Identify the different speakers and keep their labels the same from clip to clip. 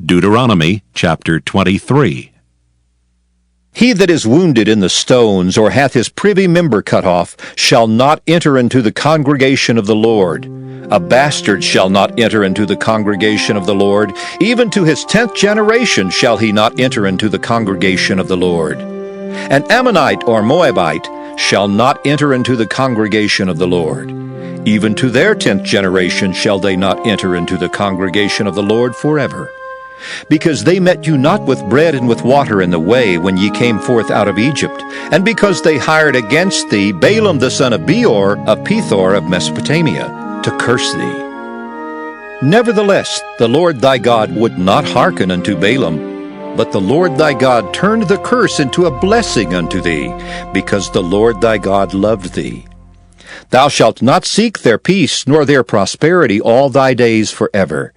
Speaker 1: Deuteronomy Chapter 23.
Speaker 2: He that is wounded in the stones, or hath his privy member cut off, shall not enter into the congregation of the Lord. A bastard shall not enter into the congregation of the Lord. Even to his 10th generation shall he not enter into the congregation of the Lord. An Ammonite or Moabite shall not enter into the congregation of the Lord. Even to their 10th generation shall they not enter into the congregation of the Lord forever. Because they met you not with bread and with water in the way when ye came forth out of Egypt, and because they hired against thee Balaam the son of Beor of Pethor of Mesopotamia, to curse thee. Nevertheless, the Lord thy God would not hearken unto Balaam, but the Lord thy God turned the curse into a blessing unto thee, because the Lord thy God loved thee. Thou shalt not seek their peace nor their prosperity all thy days forever.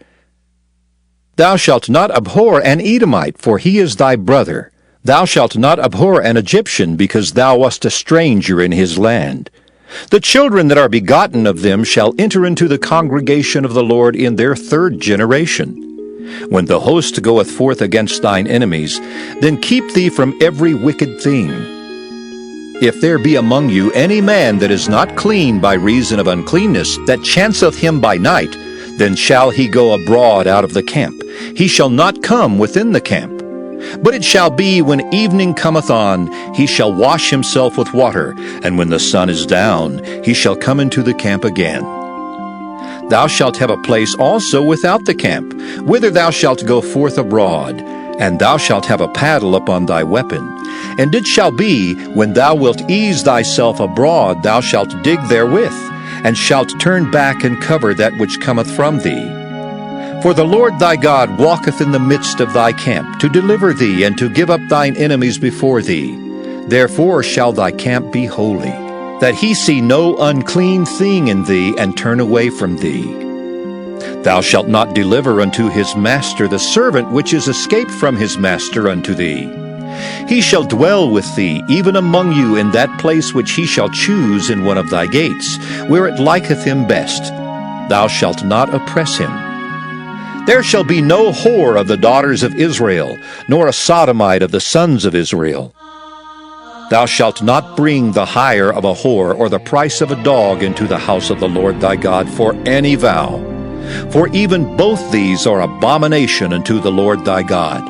Speaker 2: Thou shalt not abhor an Edomite, for he is thy brother. Thou shalt not abhor an Egyptian, because thou wast a stranger in his land. The children that are begotten of them shall enter into the congregation of the Lord in their 3rd generation. When the host goeth forth against thine enemies, then keep thee from every wicked thing. If there be among you any man that is not clean by reason of uncleanness, that chanceth him by night, then shall he go abroad out of the camp. He shall not come within the camp. But it shall be, when evening cometh on, he shall wash himself with water, and when the sun is down, he shall come into the camp again. Thou shalt have a place also without the camp, whither thou shalt go forth abroad, and thou shalt have a paddle upon thy weapon. And it shall be, when thou wilt ease thyself abroad, thou shalt dig therewith, and shalt turn back and cover that which cometh from thee. For the Lord thy God walketh in the midst of thy camp, to deliver thee, and to give up thine enemies before thee. Therefore shall thy camp be holy, that he see no unclean thing in thee, and turn away from thee. Thou shalt not deliver unto his master the servant which is escaped from his master unto thee. He shall dwell with thee, even among you, in that place which he shall choose in one of thy gates, where it liketh him best. Thou shalt not oppress him. There shall be no whore of the daughters of Israel, nor a sodomite of the sons of Israel. Thou shalt not bring the hire of a whore or the price of a dog into the house of the Lord thy God for any vow. For even both these are abomination unto the Lord thy God.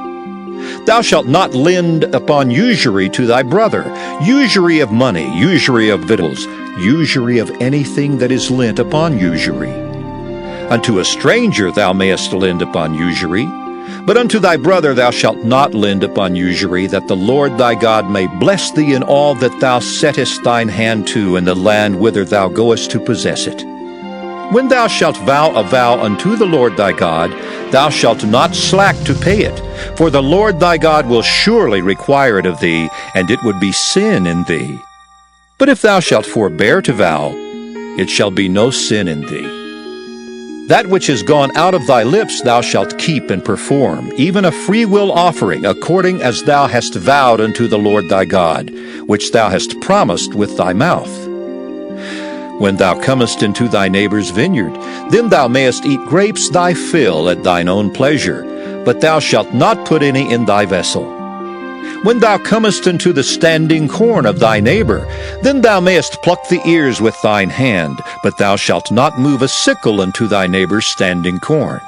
Speaker 2: Thou shalt not lend upon usury to thy brother, usury of money, usury of victuals, usury of anything that is lent upon usury. Unto a stranger thou mayest lend upon usury, but unto thy brother thou shalt not lend upon usury, that the Lord thy God may bless thee in all that thou settest thine hand to in the land whither thou goest to possess it. When thou shalt vow a vow unto the Lord thy God, thou shalt not slack to pay it, for the Lord thy God will surely require it of thee, and it would be sin in thee. But if thou shalt forbear to vow, it shall be no sin in thee. That which is gone out of thy lips thou shalt keep and perform, even a freewill offering, according as thou hast vowed unto the Lord thy God, which thou hast promised with thy mouth. When thou comest into thy neighbor's vineyard, then thou mayest eat grapes thy fill at thine own pleasure, but thou shalt not put any in thy vessel. When thou comest into the standing corn of thy neighbor, then thou mayest pluck the ears with thine hand, but thou shalt not move a sickle unto thy neighbor's standing corn.